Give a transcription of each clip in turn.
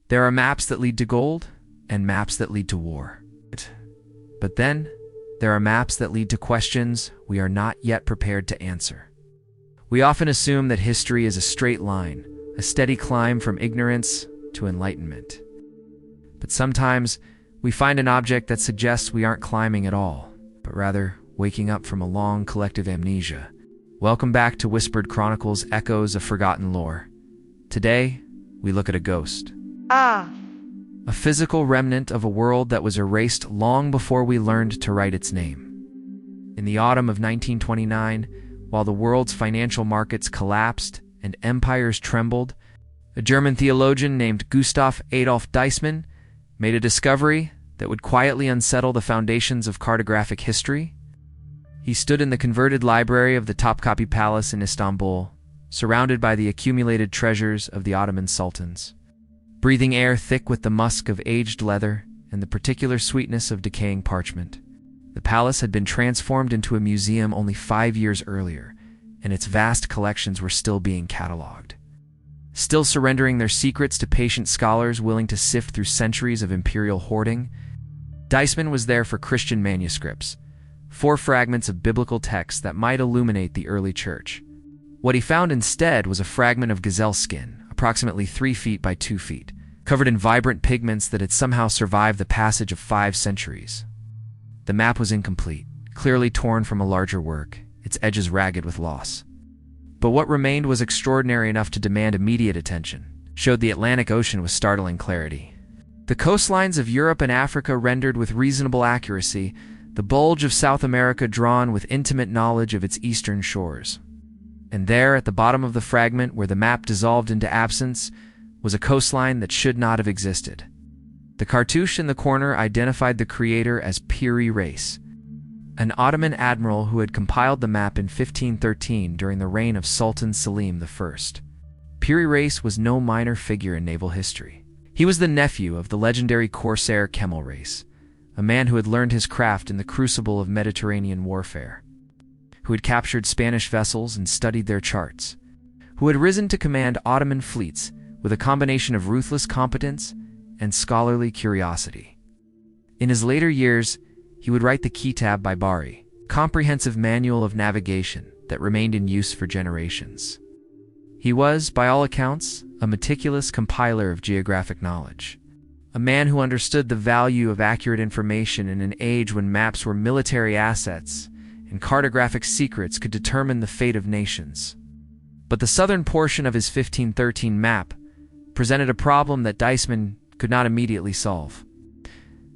There are maps that lead to gold and maps that lead to war. But then, there are maps that lead to questions we are not yet prepared to answer. We often assume that history is a straight line, a steady climb from ignorance to enlightenment. But sometimes, we find an object that suggests we aren't climbing at all, but rather waking up from a long collective amnesia. Welcome back to Whispered Chronicles, Echoes of Forgotten Lore. Today, we look at a ghost. A physical remnant of a world that was erased long before we learned to write its name. In the autumn of 1929, while the world's financial markets collapsed and empires trembled, a German theologian named Gustav Adolf Deissmann made a discovery that would quietly unsettle the foundations of cartographic history. He stood in the converted library of the Topkapi Palace in Istanbul, surrounded by the accumulated treasures of the Ottoman sultans, breathing air thick with the musk of aged leather and the particular sweetness of decaying parchment. The palace had been transformed into a museum only 5 years earlier, and its vast collections were still being catalogued. Still surrendering their secrets to patient scholars willing to sift through centuries of imperial hoarding, Deissmann was there for Christian manuscripts, 4 fragments of biblical texts that might illuminate the early church. What he found instead was a fragment of gazelle skin, approximately 3 feet by 2 feet, covered in vibrant pigments that had somehow survived the passage of 5 centuries. The map was incomplete, clearly torn from a larger work, its edges ragged with loss. But what remained was extraordinary enough to demand immediate attention, showed the Atlantic Ocean with startling clarity. The coastlines of Europe and Africa rendered with reasonable accuracy, the bulge of South America drawn with intimate knowledge of its eastern shores. And there, at the bottom of the fragment where the map dissolved into absence, was a coastline that should not have existed. The cartouche in the corner identified the creator as Piri Reis, an Ottoman admiral who had compiled the map in 1513 during the reign of Sultan Selim I. Piri Reis was no minor figure in naval history. He was the nephew of the legendary corsair Admiral Reis, a man who had learned his craft in the crucible of Mediterranean warfare, who had captured Spanish vessels and studied their charts, who had risen to command Ottoman fleets with a combination of ruthless competence and scholarly curiosity. In his later years, he would write the Kitab by Bari, comprehensive manual of navigation that remained in use for generations. He was, by all accounts, a meticulous compiler of geographic knowledge, a man who understood the value of accurate information in an age when maps were military assets and cartographic secrets could determine the fate of nations. But the southern portion of his 1513 map presented a problem that Deissmann could not immediately solve.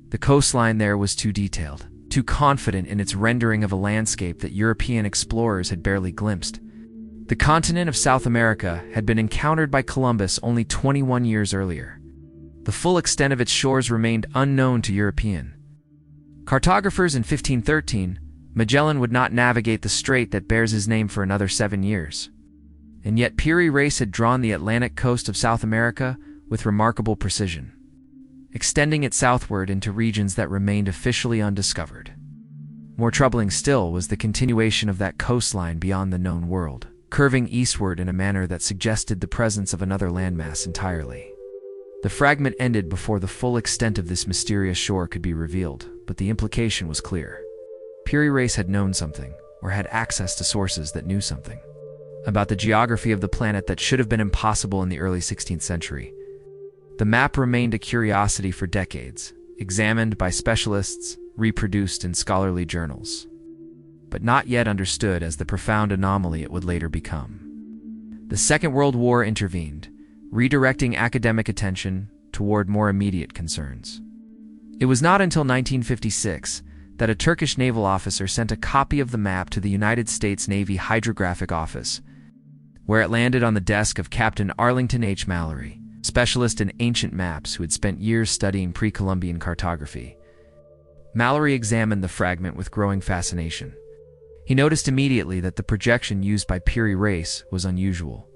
The coastline there was too detailed, too confident in its rendering of a landscape that European explorers had barely glimpsed. The continent of South America had been encountered by Columbus only 21 years earlier. The full extent of its shores remained unknown to European cartographers in 1513. Magellan would not navigate the strait that bears his name for another 7 years. And yet Piri Reis had drawn the Atlantic coast of South America with remarkable precision, extending it southward into regions that remained officially undiscovered. More troubling still was the continuation of that coastline beyond the known world, curving eastward in a manner that suggested the presence of another landmass entirely. The fragment ended before the full extent of this mysterious shore could be revealed, but the implication was clear. Piri Reis had known something, or had access to sources that knew something, about the geography of the planet that should have been impossible in the early 16th century. The map remained a curiosity for decades, examined by specialists, reproduced in scholarly journals, but not yet understood as the profound anomaly it would later become. The Second World War intervened, redirecting academic attention toward more immediate concerns. It was not until 1956 that a Turkish naval officer sent a copy of the map to the United States Navy Hydrographic Office, where it landed on the desk of Captain Arlington H. Mallory, specialist in ancient maps who had spent years studying pre-Columbian cartography. Mallory examined the fragment with growing fascination. He noticed immediately that the projection used by Piri Reis was unusual,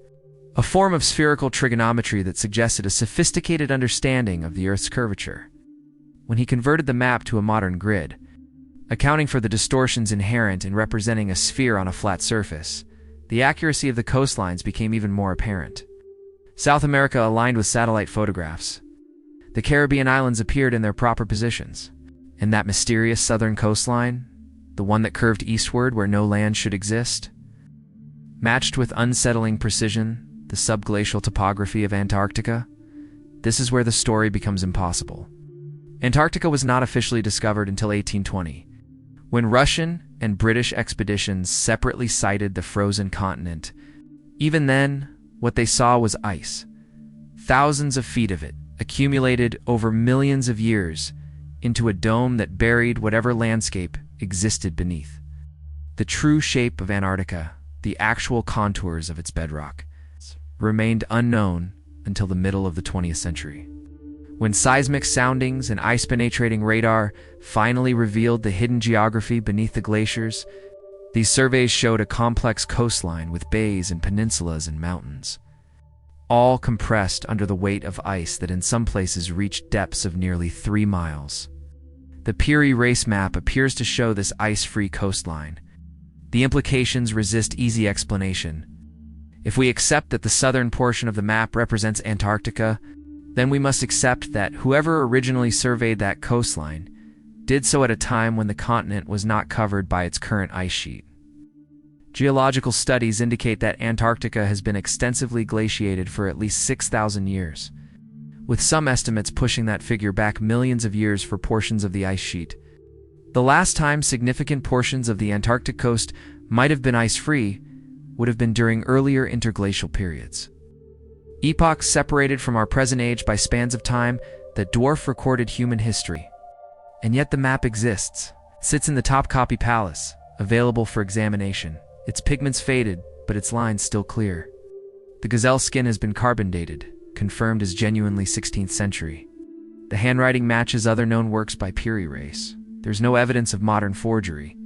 a form of spherical trigonometry that suggested a sophisticated understanding of the Earth's curvature. When he converted the map to a modern grid, accounting for the distortions inherent in representing a sphere on a flat surface, the accuracy of the coastlines became even more apparent. South America aligned with satellite photographs, The Caribbean islands appeared in their proper positions, and that mysterious southern coastline, the one that curved eastward where no land should exist, matched with unsettling precision the subglacial topography of Antarctica. This is where the story becomes impossible. Antarctica was not officially discovered until 1820, when Russian and British expeditions separately sighted the frozen continent. Even then, what they saw was ice, thousands of feet of it, accumulated over millions of years into a dome that buried whatever landscape existed beneath. The true shape of Antarctica, the actual contours of its bedrock, remained unknown until the middle of the 20th century, when seismic soundings and ice-penetrating radar finally revealed the hidden geography beneath the glaciers. These surveys showed a complex coastline with bays and peninsulas and mountains, all compressed under the weight of ice that in some places reached depths of nearly 3 miles. The Piri Reis map appears to show this ice-free coastline. The implications resist easy explanation. If we accept that the southern portion of the map represents Antarctica, then we must accept that whoever originally surveyed that coastline did so at a time when the continent was not covered by its current ice sheet. Geological studies indicate that Antarctica has been extensively glaciated for at least 6,000 years, with some estimates pushing that figure back millions of years for portions of the ice sheet. The last time significant portions of the Antarctic coast might have been ice-free would have been during earlier interglacial periods, epochs separated from our present age by spans of time that dwarf recorded human history. And yet the map exists. It sits in the Topkapi Palace, available for examination. Its pigments faded, but its lines still clear. The gazelle skin has been carbon dated, confirmed as genuinely 16th century. The handwriting matches other known works by Piri Reis. There's no evidence of modern forgery.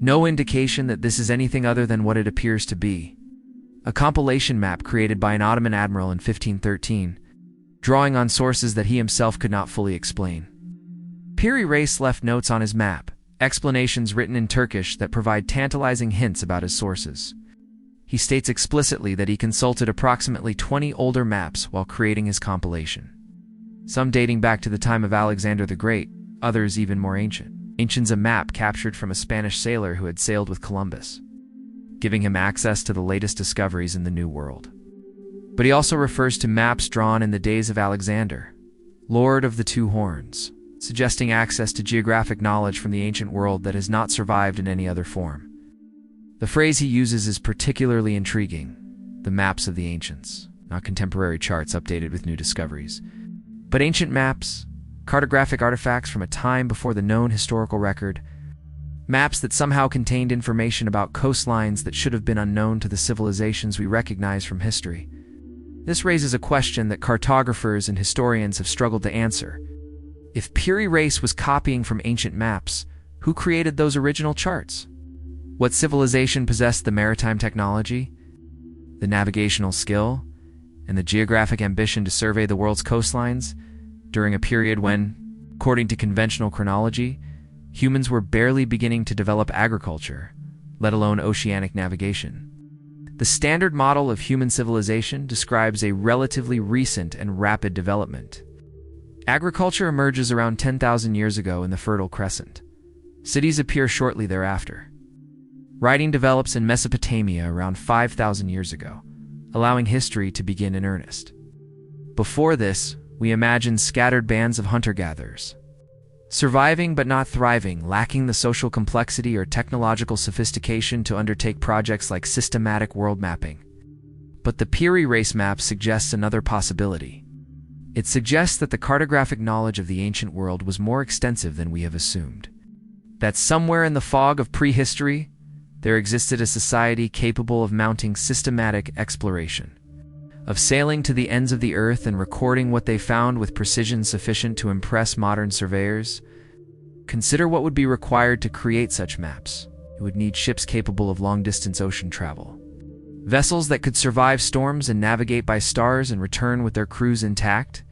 No indication that this is anything other than what it appears to be: a compilation map created by an Ottoman admiral in 1513, drawing on sources that he himself could not fully explain. Piri Reis left notes on his map, explanations written in Turkish that provide tantalizing hints about his sources. He states explicitly that he consulted approximately 20 older maps while creating his compilation, some dating back to the time of Alexander the Great, others even more ancient. Ancient's a map captured from a Spanish sailor who had sailed with Columbus, giving him access to the latest discoveries in the New World. But he also refers to maps drawn in the days of Alexander, Lord of the Two Horns, suggesting access to geographic knowledge from the ancient world that has not survived in any other form. The phrase he uses is particularly intriguing: the maps of the ancients, not contemporary charts updated with new discoveries, but ancient maps, cartographic artifacts from a time before the known historical record, maps that somehow contained information about coastlines that should have been unknown to the civilizations we recognize from history. This raises a question that cartographers and historians have struggled to answer. If Piri Reis was copying from ancient maps, who created those original charts? What civilization possessed the maritime technology, the navigational skill, and the geographic ambition to survey the world's coastlines during a period when, according to conventional chronology, humans were barely beginning to develop agriculture, let alone oceanic navigation? The standard model of human civilization describes a relatively recent and rapid development. Agriculture emerges around 10,000 years ago in the Fertile Crescent. Cities appear shortly thereafter. Writing develops in Mesopotamia around 5,000 years ago, allowing history to begin in earnest. Before this, we imagine scattered bands of hunter-gatherers, surviving but not thriving, lacking the social complexity or technological sophistication to undertake projects like systematic world mapping. But the Piri Reis map suggests another possibility. It suggests that the cartographic knowledge of the ancient world was more extensive than we have assumed. That somewhere in the fog of prehistory, there existed a society capable of mounting systematic exploration, of sailing to the ends of the earth and recording what they found with precision sufficient to impress modern surveyors. Consider what would be required to create such maps. It would need ships capable of long-distance ocean travel, vessels that could survive storms and navigate by stars and return with their crews intact.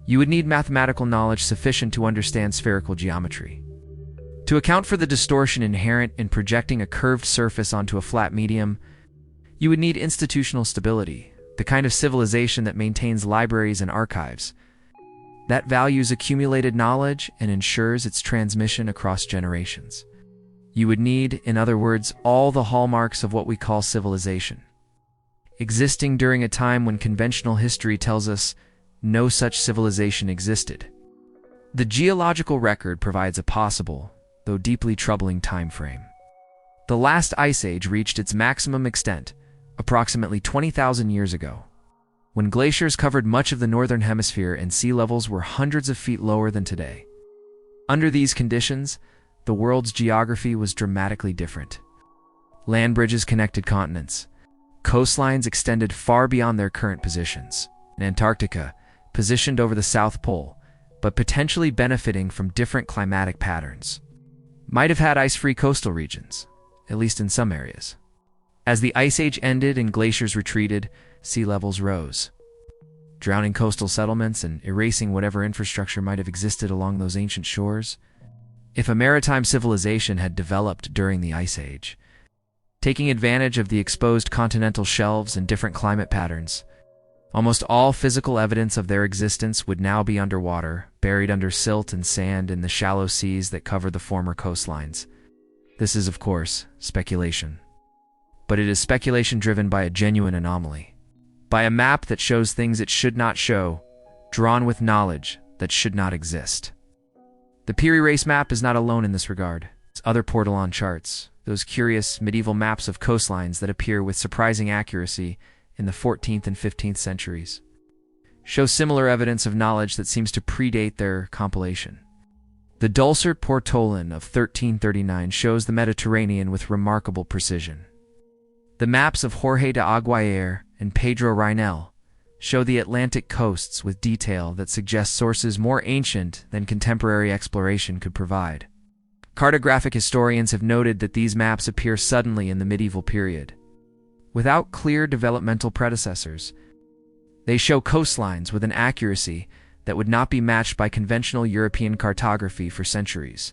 You would need mathematical knowledge sufficient to understand spherical geometry, to account for the distortion inherent in projecting a curved surface onto a flat medium. You would need institutional stability, the kind of civilization that maintains libraries and archives, that values accumulated knowledge and ensures its transmission across generations. You would need, in other words, all the hallmarks of what we call civilization, existing during a time when conventional history tells us no such civilization existed. The geological record provides a possible, though deeply troubling, time frame. The last ice age reached its maximum extent approximately 20,000 years ago, when glaciers covered much of the northern hemisphere and sea levels were hundreds of feet lower than today. Under these conditions, the world's geography was dramatically different. Land bridges connected continents. Coastlines extended far beyond their current positions. In Antarctica, positioned over the South Pole, but potentially benefiting from different climatic patterns, might have had ice-free coastal regions, at least in some areas. As the Ice Age ended and glaciers retreated, sea levels rose, drowning coastal settlements and erasing whatever infrastructure might have existed along those ancient shores. If a maritime civilization had developed during the Ice Age, taking advantage of the exposed continental shelves and different climate patterns, almost all physical evidence of their existence would now be underwater, buried under silt and sand in the shallow seas that cover the former coastlines. This is, of course, speculation. But it is speculation driven by a genuine anomaly, by a map that shows things it should not show, drawn with knowledge that should not exist. The Piri Reis map is not alone in this regard. It's other portolan charts, those curious medieval maps of coastlines that appear with surprising accuracy in the 14th and 15th centuries, show similar evidence of knowledge that seems to predate their compilation. The Dulcet Portolan of 1339 shows the Mediterranean with remarkable precision. The maps of Jorge de Aguirre and Pedro Reinel show the Atlantic coasts with detail that suggests sources more ancient than contemporary exploration could provide. Cartographic historians have noted that these maps appear suddenly in the medieval period, without clear developmental predecessors. They show coastlines with an accuracy that would not be matched by conventional European cartography for centuries,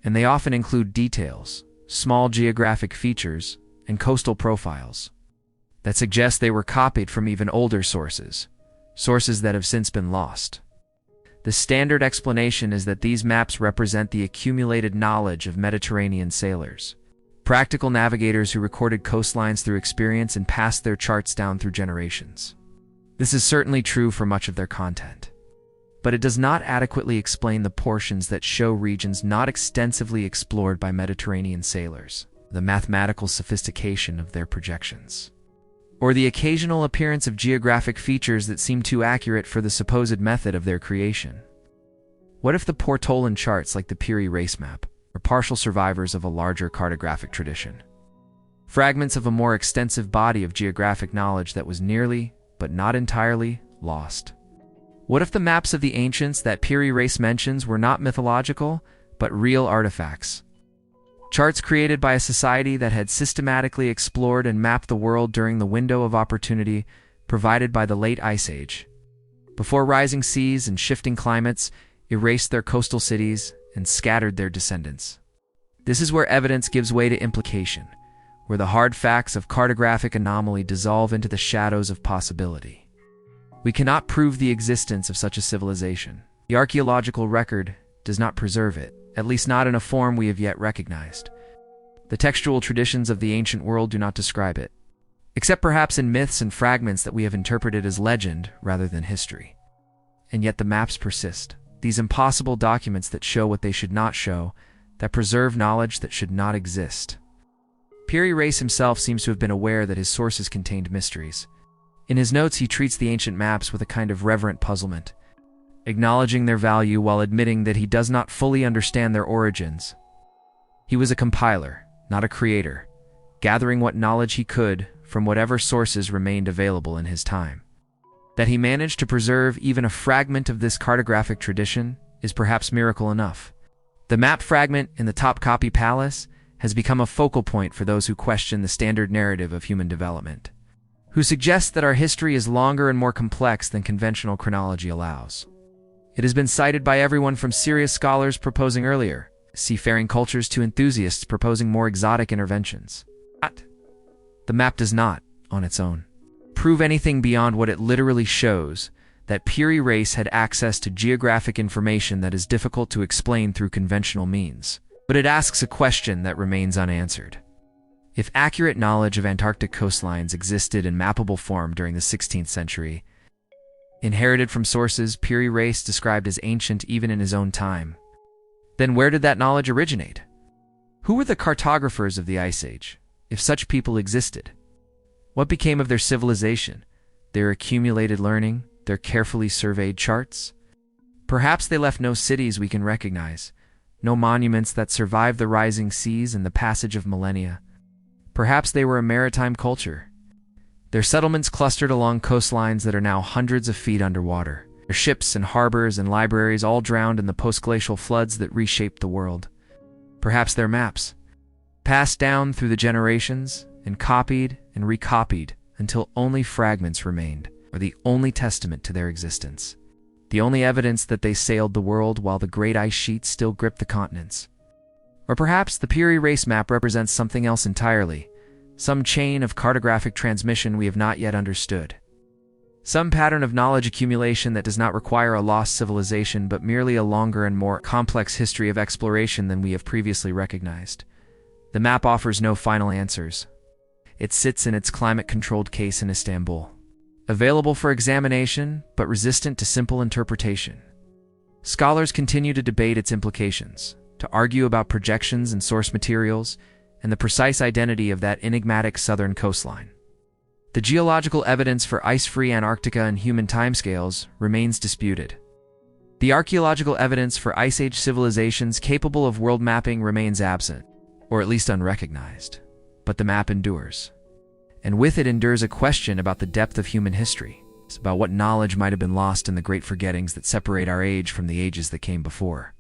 and they often include details, small geographic features, and coastal profiles that suggest they were copied from even older sources that have since been lost. The standard explanation is that these maps represent the accumulated knowledge of Mediterranean sailors, practical navigators who recorded coastlines through experience and passed their charts down through generations. This is certainly true for much of their content, but it does not adequately explain the portions that show regions not extensively explored by Mediterranean sailors, the mathematical sophistication of their projections, or the occasional appearance of geographic features that seem too accurate for the supposed method of their creation. What if the portolan charts like the Piri Reis map are partial survivors of a larger cartographic tradition, fragments of a more extensive body of geographic knowledge that was nearly, but not entirely, lost? What if the maps of the ancients that Piri Reis mentions were not mythological, but real artifacts? Charts created by a society that had systematically explored and mapped the world during the window of opportunity provided by the late Ice Age, before rising seas and shifting climates erased their coastal cities and scattered their descendants. This is where evidence gives way to implication, where the hard facts of cartographic anomaly dissolve into the shadows of possibility. We cannot prove the existence of such a civilization. The archaeological record does not preserve it, at least not in a form we have yet recognized. The textual traditions of the ancient world do not describe it, except perhaps in myths and fragments that we have interpreted as legend rather than history. And yet the maps persist, these impossible documents that show what they should not show, that preserve knowledge that should not exist. Piri Reis himself seems to have been aware that his sources contained mysteries. In his notes, he treats the ancient maps with a kind of reverent puzzlement, acknowledging their value while admitting that he does not fully understand their origins. He was a compiler, not a creator, gathering what knowledge he could from whatever sources remained available in his time. That he managed to preserve even a fragment of this cartographic tradition is perhaps miracle enough. The map fragment in the Topkapi Palace has become a focal point for those who question the standard narrative of human development, who suggest that our history is longer and more complex than conventional chronology allows. It has been cited by everyone from serious scholars proposing earlier seafaring cultures to enthusiasts proposing more exotic interventions. The map does not, on its own, prove anything beyond what it literally shows, that Piri Reis had access to geographic information that is difficult to explain through conventional means. But it asks a question that remains unanswered. If accurate knowledge of Antarctic coastlines existed in mappable form during the 16th century, inherited from sources Piri Reis described as ancient even in his own time, then where did that knowledge originate? Who were the cartographers of the Ice Age, if such people existed? What became of their civilization, their accumulated learning, their carefully surveyed charts? Perhaps they left no cities we can recognize, no monuments that survived the rising seas and the passage of millennia. Perhaps they were a maritime culture. Their settlements clustered along coastlines that are now hundreds of feet underwater. Their ships and harbors and libraries all drowned in the post-glacial floods that reshaped the world. Perhaps their maps, passed down through the generations and copied and recopied until only fragments remained, are the only testament to their existence. The only evidence that they sailed the world while the great ice sheets still gripped the continents. Or perhaps the Piri Reis map represents something else entirely, some chain of cartographic transmission we have not yet understood. Some pattern of knowledge accumulation that does not require a lost civilization but merely a longer and more complex history of exploration than we have previously recognized. The map offers no final answers. It sits in its climate-controlled case in Istanbul, available for examination but resistant to simple interpretation. Scholars continue to debate its implications, to argue about projections and source materials, and the precise identity of that enigmatic southern coastline. The geological evidence for ice-free Antarctica and human timescales remains disputed. The archaeological evidence for Ice Age civilizations capable of world mapping remains absent, or at least unrecognized. But the map endures. And with it endures a question about the depth of human history. It's about what knowledge might have been lost in the great forgettings that separate our age from the ages that came before.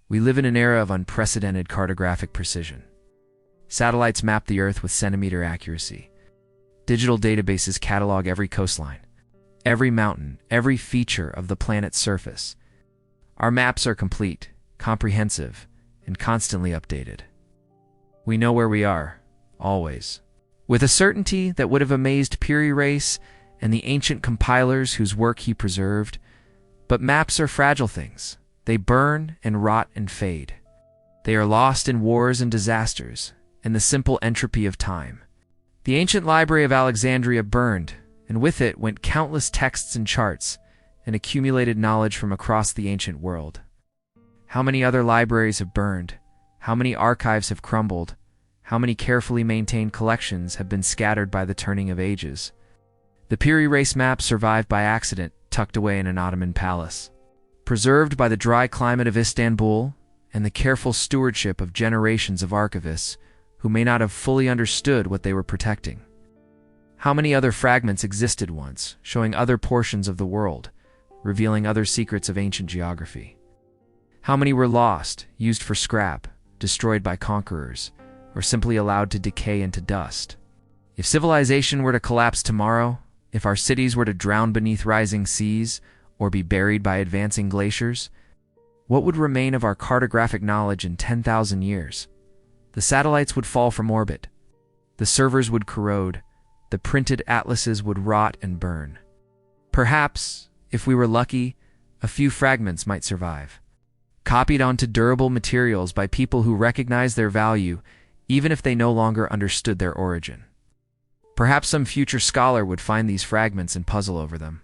We live in an era of unprecedented cartographic precision. Satellites map the Earth with centimeter accuracy. Digital databases catalog every coastline, every mountain, every feature of the planet's surface. Our maps are complete, comprehensive, and constantly updated. We know where we are, always, with a certainty that would have amazed Piri Reis and the ancient compilers whose work he preserved. But maps are fragile things. They burn and rot and fade. They are lost in wars and disasters, and the simple entropy of time. The ancient library of Alexandria burned, and with it went countless texts and charts, and accumulated knowledge from across the ancient world. How many other libraries have burned? How many archives have crumbled? How many carefully maintained collections have been scattered by the turning of ages? The Piri Reis map survived by accident, tucked away in an Ottoman palace. Preserved by the dry climate of Istanbul and the careful stewardship of generations of archivists who may not have fully understood what they were protecting. How many other fragments existed once, showing other portions of the world, revealing other secrets of ancient geography? How many were lost, used for scrap, destroyed by conquerors, or simply allowed to decay into dust? If civilization were to collapse tomorrow, if our cities were to drown beneath rising seas, or be buried by advancing glaciers, what would remain of our cartographic knowledge in 10,000 years? The satellites would fall from orbit. The servers would corrode. The printed atlases would rot and burn. Perhaps, if we were lucky, a few fragments might survive, copied onto durable materials by people who recognized their value, even if they no longer understood their origin. Perhaps some future scholar would find these fragments and puzzle over them,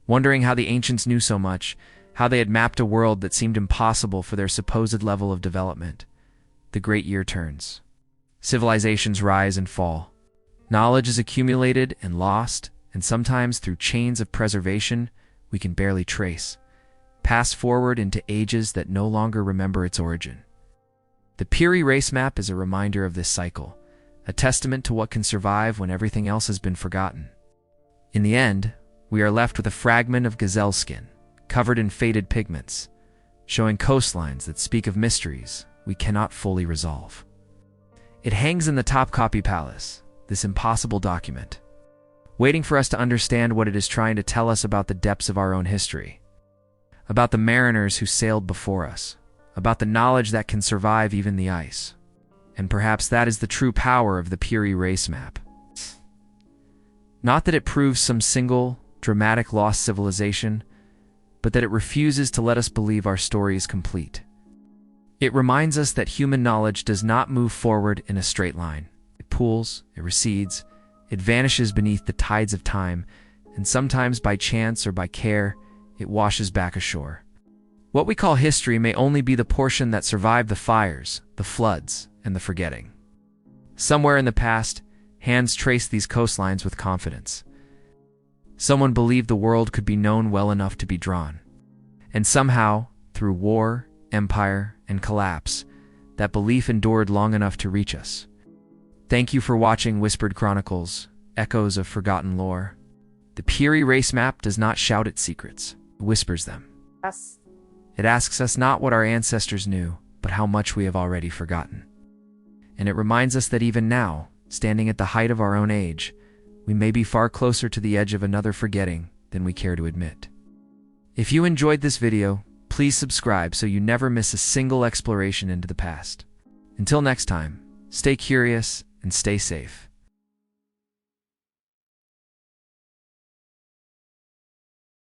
wondering how the ancients knew so much, how they had mapped a world that seemed impossible for their supposed level of development. The great year turns. Civilizations rise and fall. Knowledge is accumulated and lost, and sometimes through chains of preservation we can barely trace, pass forward into ages that no longer remember its origin. The Piri Reis map is a reminder of this cycle, a testament to what can survive when everything else has been forgotten. In the end, we are left with a fragment of gazelle skin, covered in faded pigments, showing coastlines that speak of mysteries we cannot fully resolve. It hangs in the Topkapi Palace, this impossible document, waiting for us to understand what it is trying to tell us about the depths of our own history, about the mariners who sailed before us, about the knowledge that can survive even the ice. And perhaps that is the true power of the Piri Reis map. Not that it proves some single, dramatic lost civilization, but that it refuses to let us believe our story is complete. It reminds us that human knowledge does not move forward in a straight line. It pools, it recedes, it vanishes beneath the tides of time, and sometimes by chance or by care, it washes back ashore. What we call history may only be the portion that survived the fires, the floods, and the forgetting. Somewhere in the past, hands traced these coastlines with confidence. Someone believed the world could be known well enough to be drawn. And somehow, through war, empire, and collapse, that belief endured long enough to reach us. Thank you for watching Whispered Chronicles, Echoes of Forgotten Lore. The Piri Reis map does not shout its secrets, it whispers them. Yes. It asks us not what our ancestors knew, but how much we have already forgotten. And it reminds us that even now, standing at the height of our own age, we may be far closer to the edge of another forgetting than we care to admit. If you enjoyed this video, please subscribe so you never miss a single exploration into the past. Until next time, stay curious and stay safe.